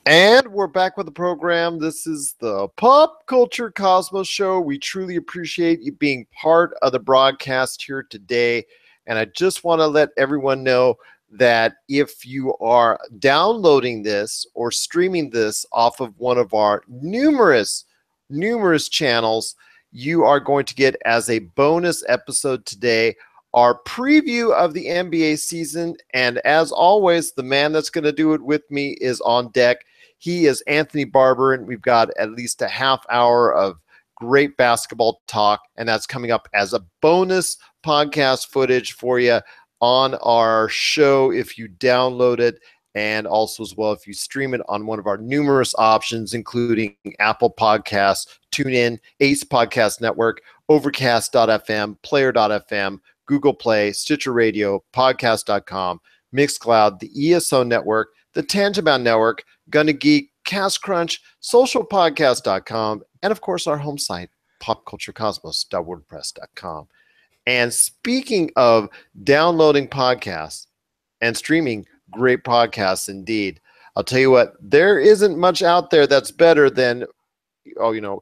And we're back with the program. This is the Pop Culture Cosmos Show. We truly appreciate you being part of the broadcast here today. And I just want to let everyone know that if you are downloading this or streaming this off of one of our numerous channels, you are going to get as a bonus episode today our preview of the NBA season. And as always, the man that's going to do it with me is on deck. He is Anthony Barber, and we've got at least a half hour of great basketball talk, and that's coming up as a bonus podcast footage for you on our show if you download it, and also as well if you stream it on one of our numerous options, including Apple Podcasts, TuneIn, Ace Podcast Network, Overcast.fm, Player.fm, Google Play, Stitcher Radio, Podcast.com, Mixcloud, the ESO Network, the Tangibound Network, Gonna Geek, Cast Crunch, socialpodcast.com, and of course our home site, popculturecosmos.wordpress.com. And speaking of downloading podcasts and streaming great podcasts indeed, I'll tell you what, there isn't much out there that's better than, the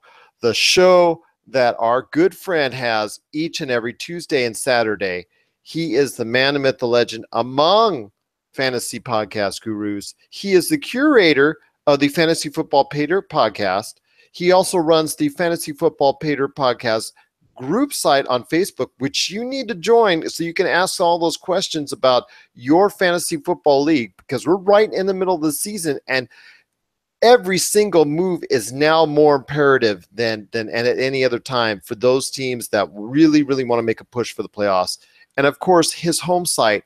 show that our good friend has each and every Tuesday and Saturday. He is the man, the myth, the legend among fantasy podcast gurus. He is the curator of the Fantasy Football Paydirt Podcast. He also runs the Fantasy Football Paydirt Podcast group site on Facebook, which you need to join so you can ask all those questions about your fantasy football league, because we're right in the middle of the season and every single move is now more imperative than at any other time for those teams that really, really want to make a push for the playoffs. And of course, his home site,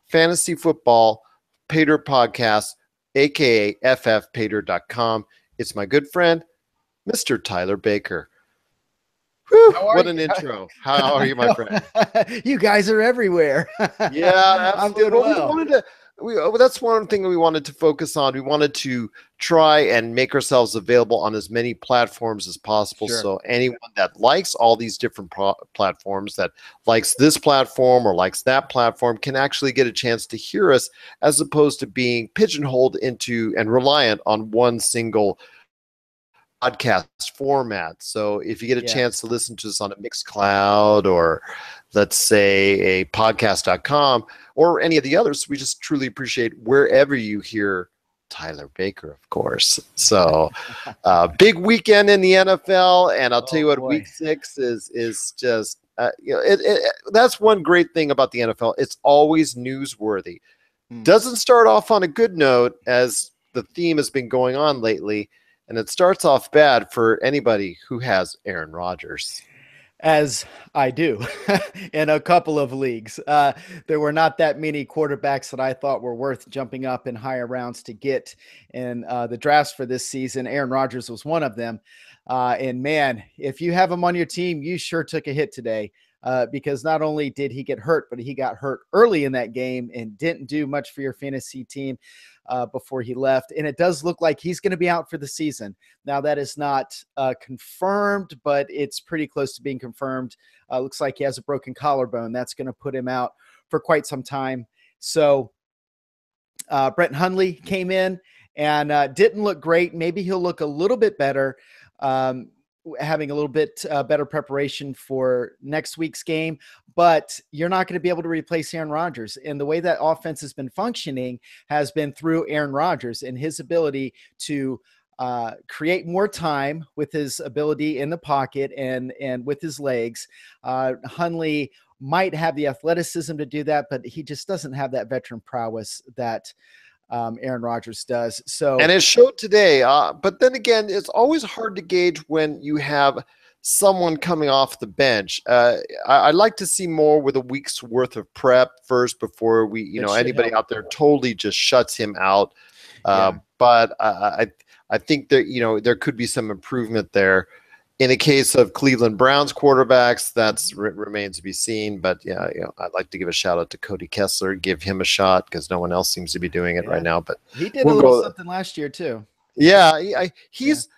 Fantasy Football Paydirt Podcast, aka ffpaydirt.com. It's my good friend, Mr. Tyler Baker. Whew, what an intro. How are you, my friend? You guys are everywhere. Yeah, absolutely. I'm doing well. That's one thing we wanted to focus on. We wanted to try and make ourselves available on as many platforms as possible. Sure. So anyone that likes all these different platforms, that likes this platform or likes that platform, can actually get a chance to hear us, as opposed to being pigeonholed into and reliant on one single podcast format. So if you get a chance to listen to us on a Mixcloud or let's say a podcast.com or any of the others, we just truly appreciate wherever you hear Tyler Baker, of course. So big weekend in the NFL, and I'll tell you what, boy. Week 6 is just that's one great thing about the NFL. It's always newsworthy. Doesn't start off on a good note, as the theme has been going on lately. And it starts off bad for anybody who has Aaron Rodgers. As I do in a couple of leagues. There were not that many quarterbacks that I thought were worth jumping up in higher rounds to get in the drafts for this season. Aaron Rodgers was one of them. And man, if you have him on your team, you sure took a hit today. Because not only did he get hurt, but he got hurt early in that game and didn't do much for your fantasy team before he left. And it does look like he's going to be out for the season. Now, that is not confirmed, but it's pretty close to being confirmed. Looks like he has a broken collarbone. That's going to put him out for quite some time. So Brett Hundley came in and didn't look great. Maybe he'll look a little bit better, having a little bit better preparation for next week's game, but you're not going to be able to replace Aaron Rodgers. And the way that offense has been functioning has been through Aaron Rodgers and his ability to create more time with his ability in the pocket and with his legs. Hundley might have the athleticism to do that, but he just doesn't have that veteran prowess that Aaron Rodgers does. So, and it showed today. But then again, it's always hard to gauge when you have someone coming off the bench. I'd like to see more with a week's worth of prep first before anybody out there totally just shuts him out. But I think that, there could be some improvement there. In the case of Cleveland Browns quarterbacks, that's remains to be seen. But I'd like to give a shout out to Cody Kessler, give him a shot because no one else seems to be doing it right now. But he did a little something last year too. Yeah, he's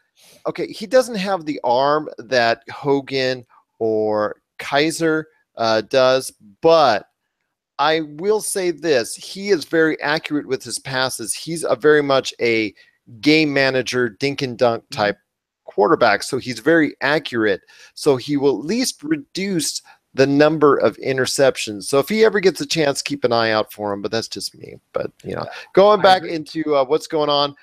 okay. He doesn't have the arm that Hogan or Kaiser does, but I will say this: he is very accurate with his passes. He's very much a game manager, dink and dunk type quarterback. So he's very accurate. So he will at least reduce the number of interceptions. So if he ever gets a chance, keep an eye out for him. But that's just me. But, going back into what's going on,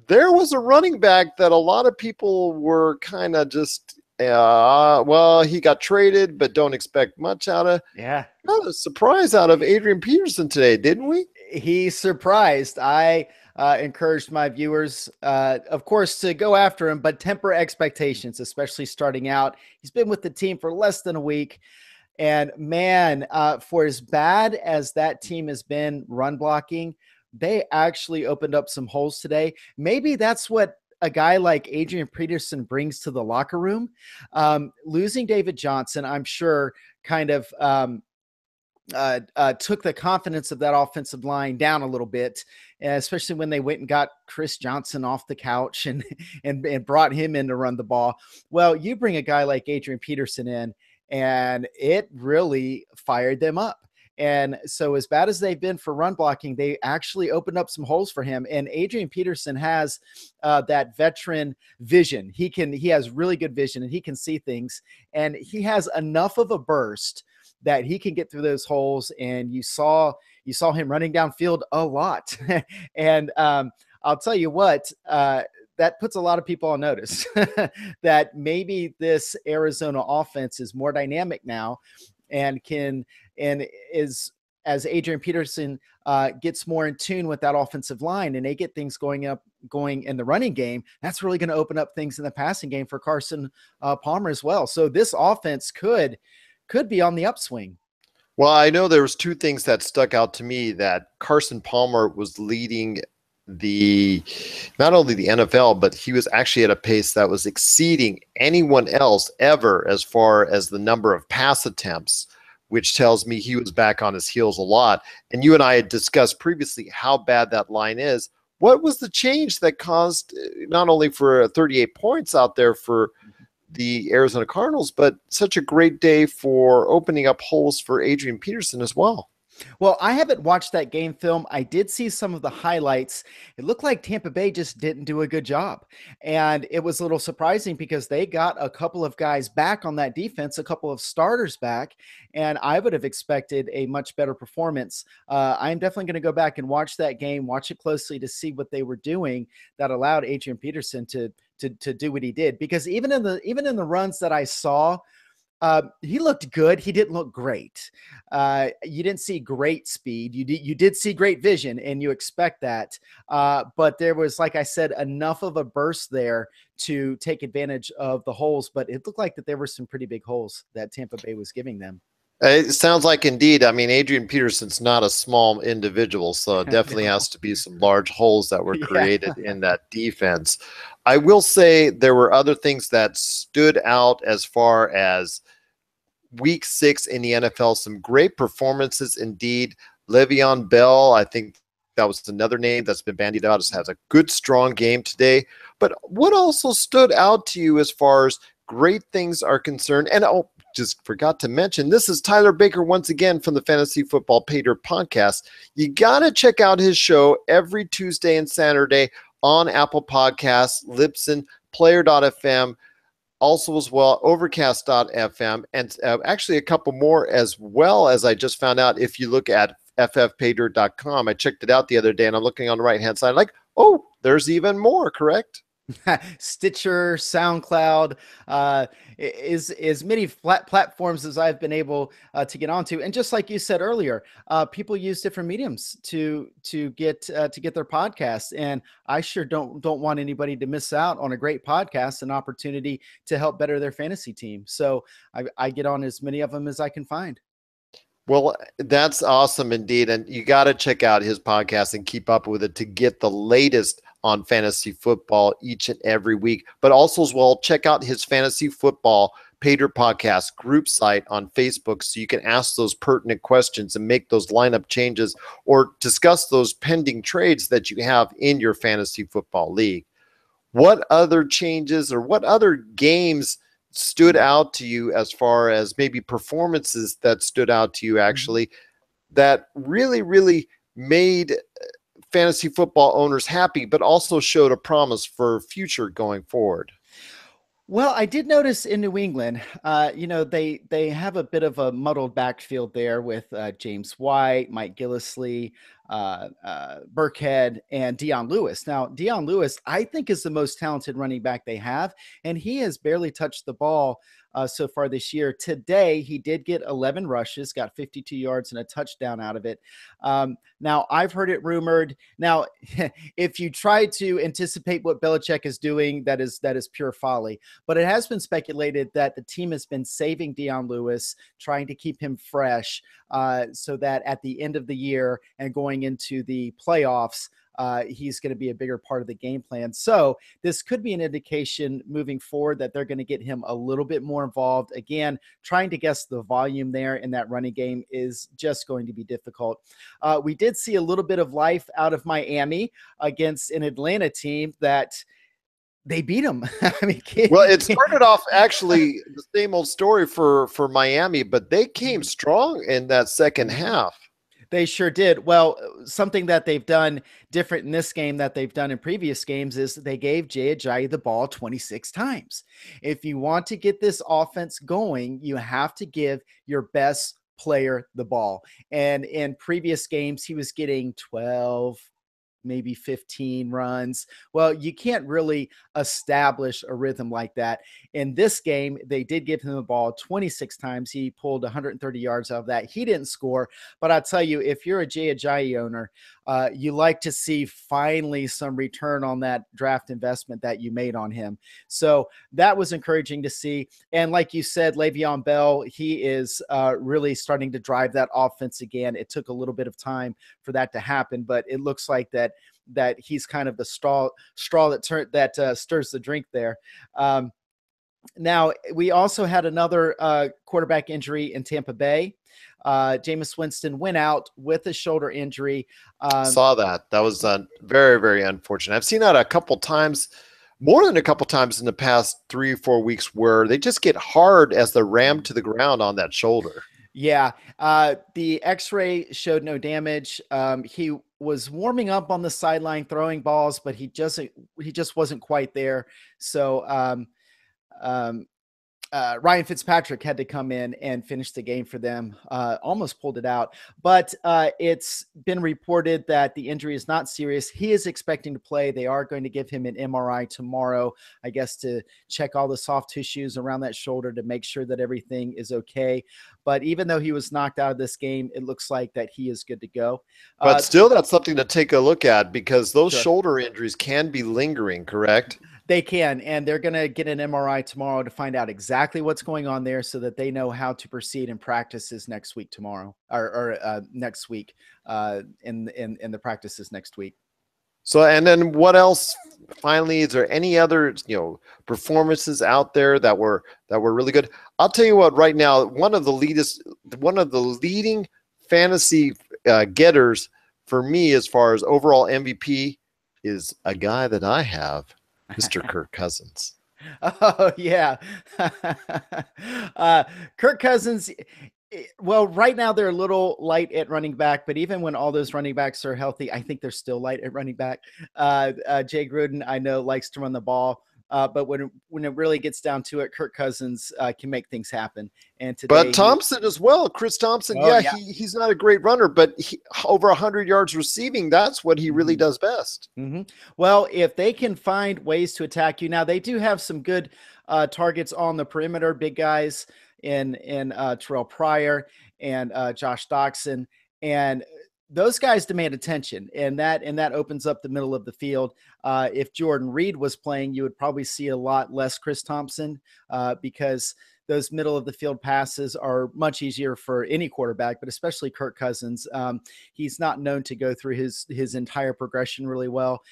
there was a running back that a lot of people were kind of just, well, he got traded, but don't expect much out of. Yeah. Got a surprise out of Adrian Peterson today, didn't we? He surprised. I encouraged my viewers, of course, to go after him, but temper expectations, especially starting out. He's been with the team for less than a week. And man, for as bad as that team has been run blocking, they actually opened up some holes today. Maybe that's what a guy like Adrian Peterson brings to the locker room. Losing David Johnson, I'm sure, kind of took the confidence of that offensive line down a little bit, especially when they went and got Chris Johnson off the couch and brought him in to run the ball. Well, you bring a guy like Adrian Peterson in, and it really fired them up. And so as bad as they've been for run blocking, they actually opened up some holes for him. And Adrian Peterson has that veteran vision. He has really good vision, and he can see things, and he has enough of a burst that he can get through those holes. And you saw him running downfield a lot. And I'll tell you what, that puts a lot of people on notice that maybe this Arizona offense is more dynamic now and is, as Adrian Peterson gets more in tune with that offensive line and they get things going in the running game, that's really going to open up things in the passing game for Carson Palmer as well. So this offense could be on the upswing. Well, I know there was two things that stuck out to me, that Carson Palmer was leading not only the NFL, but he was actually at a pace that was exceeding anyone else ever as far as the number of pass attempts, which tells me he was back on his heels a lot. And you and I had discussed previously how bad that line is. What was the change that caused not only for 38 points out there for the Arizona Cardinals, but such a great day for opening up holes for Adrian Peterson as well? Well, I haven't watched that game film. I did see some of the highlights. It looked like Tampa Bay just didn't do a good job. And it was a little surprising because they got a couple of guys back on that defense, a couple of starters back, and I would have expected a much better performance. I'm definitely going to go back and watch that game, watch it closely to see what they were doing that allowed Adrian Peterson to do what he did. Because even in the runs that I saw, he looked good. He didn't look great. You didn't see great speed. You did see great vision, and you expect that. But there was, like I said, enough of a burst there to take advantage of the holes. But it looked like that there were some pretty big holes that Tampa Bay was giving them. It sounds like indeed. I mean, Adrian Peterson's not a small individual, so it definitely has to be some large holes that were created in that defense. I will say there were other things that stood out as far as week 6 in the NFL. Some great performances indeed. Le'Veon Bell, I think that was another name that's been bandied out, has a good, strong game today. But what also stood out to you as far as great things are concerned? And just forgot to mention, this is Tyler Baker once again from the Fantasy Football Paydirt Podcast. You got to check out his show every Tuesday and Saturday on Apple Podcasts, Libsyn, Player.fm, also as well, Overcast.fm, and actually a couple more as well, as I just found out. If you look at ffpaydirt.com, I checked it out the other day, and I'm looking on the right-hand side, like, oh, there's even more, correct? Stitcher, SoundCloud, as many platforms as I've been able to get onto. And just like you said earlier, people use different mediums to get their podcasts. And I sure don't want anybody to miss out on a great podcast, an opportunity to help better their fantasy team. So I get on as many of them as I can find. Well, that's awesome indeed. And you got to check out his podcast and keep up with it to get the latest on fantasy football each and every week. But also as well, check out his Fantasy Football Paydirt Podcast group site on Facebook so you can ask those pertinent questions and make those lineup changes or discuss those pending trades that you have in your fantasy football league. What other changes or what other games stood out to you as far as maybe performances that stood out to you actually that really, really made fantasy football owners happy, but also showed a promise for future going forward? Well, I did notice in New England, they have a bit of a muddled backfield there with James White, Mike Gillislee, Burkhead, and Deion Lewis. Now, Deion Lewis, I think, is the most talented running back they have, and he has barely touched the ball so far this year. Today, he did get 11 rushes, got 52 yards and a touchdown out of it. Now, I've heard it rumored. Now, if you try to anticipate what Belichick is doing, that is pure folly. But it has been speculated that the team has been saving Deion Lewis, trying to keep him fresh, so that at the end of the year and going into the playoffs, he's going to be a bigger part of the game plan. So this could be an indication moving forward that they're going to get him a little bit more involved. Again, trying to guess the volume there in that running game is just going to be difficult. We did see a little bit of life out of Miami against an Atlanta team that they beat them. I mean, well, it started off actually the same old story for Miami, but they came strong in that second half. They sure did. Well, something that they've done different in this game that they've done in previous games is they gave Jay Ajayi the ball 26 times. If you want to get this offense going, you have to give your best player the ball. And in previous games, he was getting 12, maybe 15 runs. Well, you can't really establish a rhythm like that. In this game, they did give him the ball 26 times. He pulled 130 yards out of that. He didn't score, but I'll tell you, if you're a Jay Ajayi owner, you like to see finally some return on that draft investment that you made on him. So that was encouraging to see. And like you said, Le'Veon Bell, he is really starting to drive that offense again. It took a little bit of time for that to happen, but it looks like that he's kind of the straw that stirs the drink there. Now, we also had another quarterback injury in Tampa Bay. Jameis Winston went out with a shoulder injury. Saw that. That was very, very unfortunate. I've seen that a couple times, more than a couple times in the past 3 or 4 weeks, where they just get hard as they're rammed to the ground on that shoulder. Yeah. The x-ray showed no damage. He was warming up on the sideline throwing balls, but he just wasn't quite there. So Ryan Fitzpatrick had to come in and finish the game for them, almost pulled it out. But it's been reported that the injury is not serious. He is expecting to play. They are going to give him an MRI tomorrow, I guess, to check all the soft tissues around that shoulder to make sure that everything is okay. But even though he was knocked out of this game, it looks like that he is good to go. But still, that's something to take a look at, because those Sure. shoulder injuries can be lingering, correct? They can, and they're going to get an MRI tomorrow to find out exactly what's going on there so that they know how to proceed in practices next week tomorrow or next week in the practices next week. So, and then what else? Finally, is there any other performances out there that were really good? I'll tell you what. Right now, one of the leading fantasy getters for me as far as overall MVP is a guy that I have, Mr. Kirk Cousins. Oh yeah, Kirk Cousins. Well, right now they're a little light at running back, but even when all those running backs are healthy, I think they're still light at running back. Jay Gruden, I know, likes to run the ball, but when it really gets down to it, Kirk Cousins can make things happen. And today, but Thompson as well, Chris Thompson. Oh, yeah, he's not a great runner, but over 100 yards receiving, that's what he really does best. Mm-hmm. Well, if they can find ways to attack you, now they do have some good targets on the perimeter, big guys in Terrell Pryor and Josh Doxson, and those guys demand attention, and that opens up the middle of the field. If Jordan Reed was playing, you would probably see a lot less Chris Thompson because those middle of the field passes are much easier for any quarterback, but especially Kirk Cousins. He's not known to go through his entire progression really well.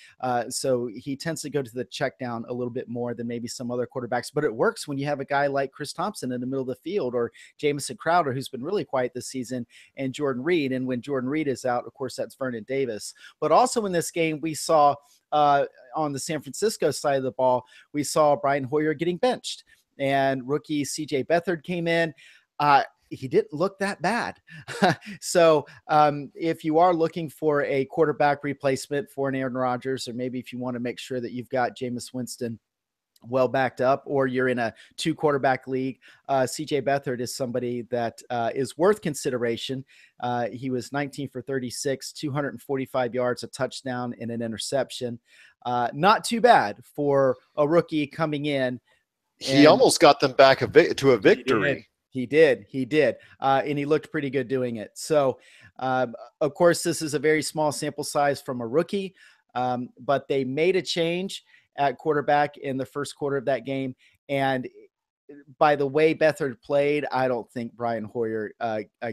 So he tends to go to the check down a little bit more than maybe some other quarterbacks, but it works when you have a guy like Chris Thompson in the middle of the field, or Jamison Crowder, who's been really quiet this season, and Jordan Reed. And when Jordan Reed is out, of course, that's Vernon Davis. But also in this game, we saw on the San Francisco side of the ball, we saw Brian Hoyer getting benched. And rookie CJ Beathard came in. he didn't look that bad. So if you are looking for a quarterback replacement for an Aaron Rodgers, or maybe if you want to make sure that you've got Jameis Winston well backed up, or you're in a 2 quarterback league, CJ Beathard is somebody that is worth consideration. He was 19 for 36, 245 yards, a touchdown, and an interception. Not too bad for a rookie coming in. He almost got them back to a victory. He did. And he looked pretty good doing it. So, of course, this is a very small sample size from a rookie, but they made a change at quarterback in the first quarter of that game. And by the way Beathard played, I don't think Brian Hoyer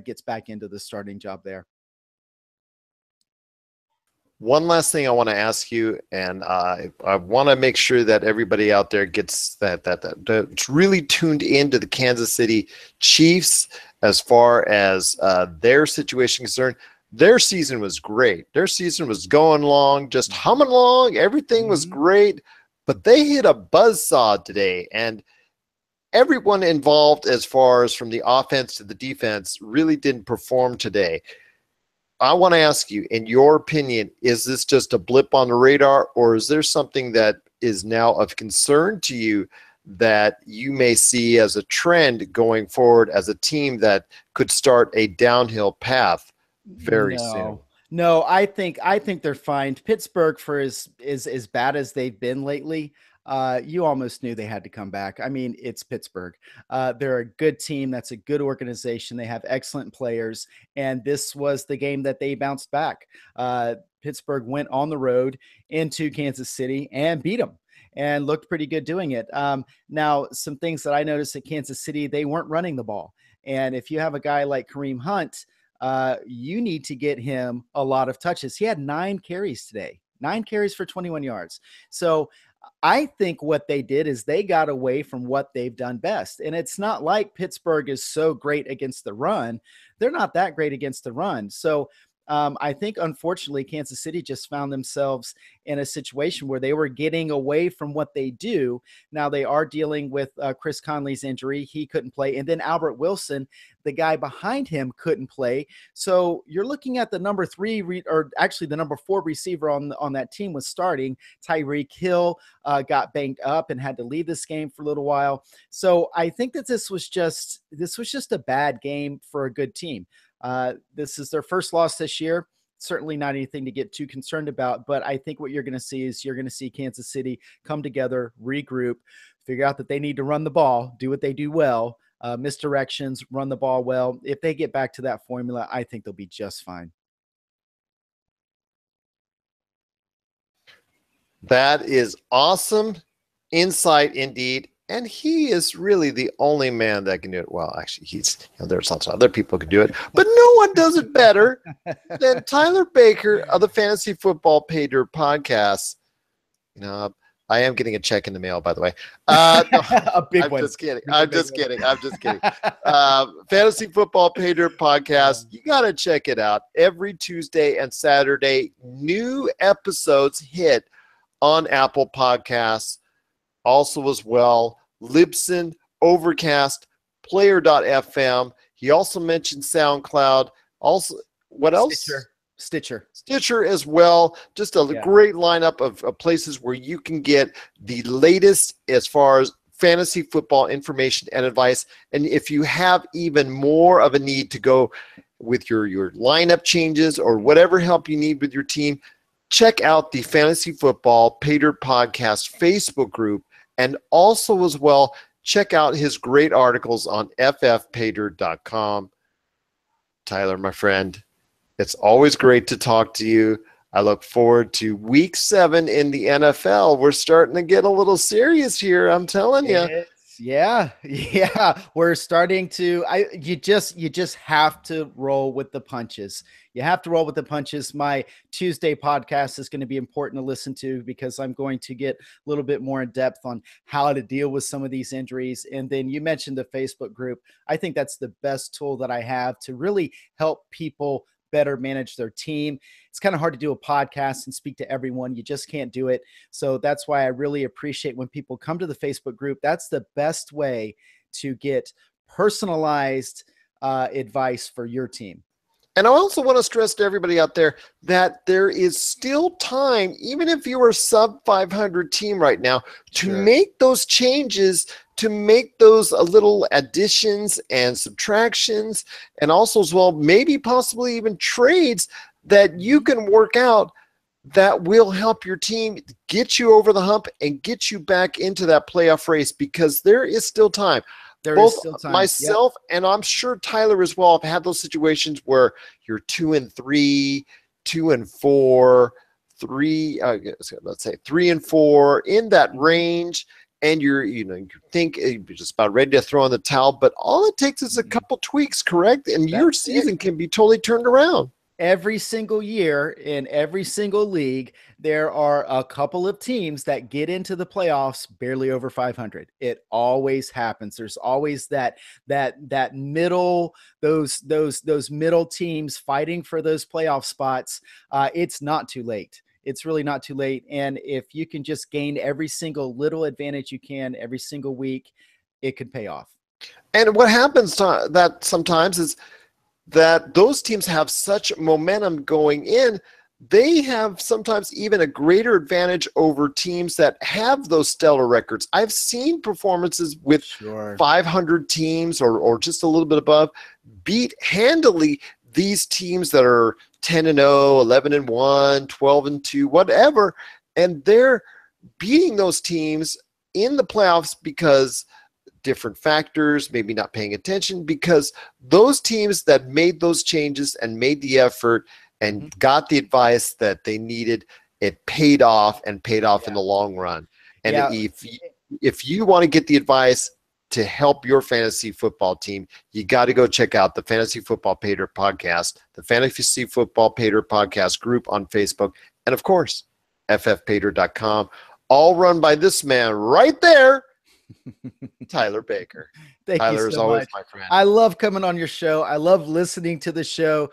gets back into the starting job there. One last thing I want to ask you, and I want to make sure that everybody out there gets that's really tuned into the Kansas City Chiefs as far as their situation concerned. Their season was great. Their season was going along, just humming along. Everything was great, but they hit a buzzsaw today, and everyone involved, as far as from the offense to the defense, really didn't perform today. I want to ask you, in your opinion, is this just a blip on the radar, or is there something that is now of concern to you that you may see as a trend going forward as a team that could start a downhill path very soon? No, I think they're fine. Pittsburgh, for as bad as they've been lately, you almost knew they had to come back. I mean, it's Pittsburgh. They're a good team. That's a good organization. They have excellent players. And this was the game that they bounced back. Pittsburgh went on the road into Kansas City and beat them and looked pretty good doing it. Now, some things that I noticed at Kansas City, they weren't running the ball. And if you have a guy like Kareem Hunt, you need to get him a lot of touches. He had 9 carries today, 9 carries for 21 yards. So I think what they did is they got away from what they've done best. And it's not like Pittsburgh is so great against the run. They're not that great against the run. So I think, unfortunately, Kansas City just found themselves in a situation where they were getting away from what they do. Now they are dealing with Chris Conley's injury. He couldn't play. And then Albert Wilson, the guy behind him, couldn't play. So you're looking at the number 3, or actually the number 4 receiver on that team was starting. Tyreek Hill got banged up and had to leave this game for a little while. So I think that this was just a bad game for a good team. This is their first loss this year. Certainly not anything to get too concerned about, but I think what you're going to see is you're going to see Kansas City come together, regroup, figure out that they need to run the ball, do what they do well, misdirections, run the ball well. If they get back to that formula, I think they'll be just fine. That is awesome insight indeed. And he is really the only man that can do it. Well, actually, there's lots of other people who can do it, but no one does it better than Tyler Baker of the Fantasy Football Paydirt Podcast. I am getting a check in the mail, by the way. A big one. I'm just kidding. Fantasy Football Paydirt Podcast. You got to check it out. Every Tuesday and Saturday, new episodes hit on Apple Podcasts. Also as well, Libsyn, Overcast, Player.fm. He also mentioned SoundCloud. Also, what else? Stitcher as well. Just a great lineup of places where you can get the latest as far as fantasy football information and advice. And if you have even more of a need to go with your lineup changes or whatever help you need with your team, check out the Fantasy Football Paydirt Podcast Facebook group. And also as well, check out his great articles on ffpaydirt.com. Tyler, my friend, it's always great to talk to you. I look forward to week 7 in the NFL. We're starting to get a little serious here, I'm telling you. Yeah. We're starting to. You just have to roll with the punches. You have to roll with the punches. My Tuesday podcast is going to be important to listen to because I'm going to get a little bit more in depth on how to deal with some of these injuries. And then you mentioned the Facebook group. I think that's the best tool that I have to really help people better manage their team. It's kind of hard to do a podcast and speak to everyone. You just can't do it. So that's why I really appreciate when people come to the Facebook group. That's the best way to get personalized advice for your team. And I also want to stress to everybody out there that there is still time, even if you are sub 500 team right now, to make those changes, to make those little additions and subtractions, and also as well, maybe possibly even trades that you can work out that will help your team get you over the hump and get you back into that playoff race, because there is still time. Both myself and I'm sure Tyler as well have had those situations where you're 2-3, 2-4, let's say 3-4 in that range, and you think you're just about ready to throw in the towel, but all it takes is a couple tweaks, correct? And your season can be totally turned around. Every single year in every single league, there are a couple of teams that get into the playoffs barely over 500. It always happens. There's always that middle, those middle teams fighting for those playoff spots. It's not too late. It's really not too late. And if you can just gain every single little advantage you can every single week, it could pay off. And what happens to that sometimes is that those teams have such momentum going in, they have sometimes even a greater advantage over teams that have those stellar records. I've seen performances with 500 teams or just a little bit above beat handily these teams that are 10-0, 11-1, 12-2, whatever, and they're beating those teams in the playoffs because different factors, maybe not paying attention, because those teams that made those changes and made the effort and got the advice that they needed, it paid off and paid off in the long run. And if you want to get the advice to help your fantasy football team, you got to go check out the Fantasy Football Paydirt Podcast, the Fantasy Football Paydirt Podcast group on Facebook, and of course, ffpaydirt.com, all run by this man right there, Tyler Baker. Tyler is always my friend. I love coming on your show. I love listening to the show.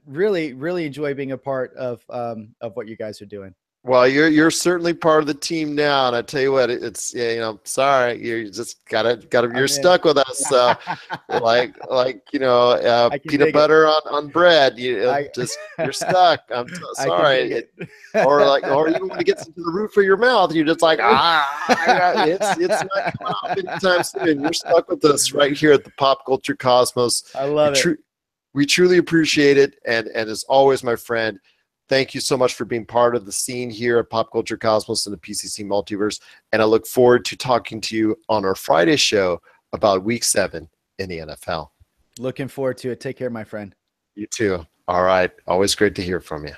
Really, really enjoy being a part of what you guys are doing. Well, you're certainly part of the team now, and I tell you what, it's sorry, you just gotta you're stuck with us. Like peanut butter on bread. You're stuck. I'm sorry. Or even when it gets into the roof of your mouth, you're just like it's not coming out anytime soon. You're stuck with us right here at the Pop Culture Cosmos. I love it. We truly appreciate it, and as always, my friend, thank you so much for being part of the scene here at Pop Culture Cosmos and the PCC Multiverse. And I look forward to talking to you on our Friday show about Week 7 in the NFL. Looking forward to it. Take care, my friend. You too. All right. Always great to hear from you.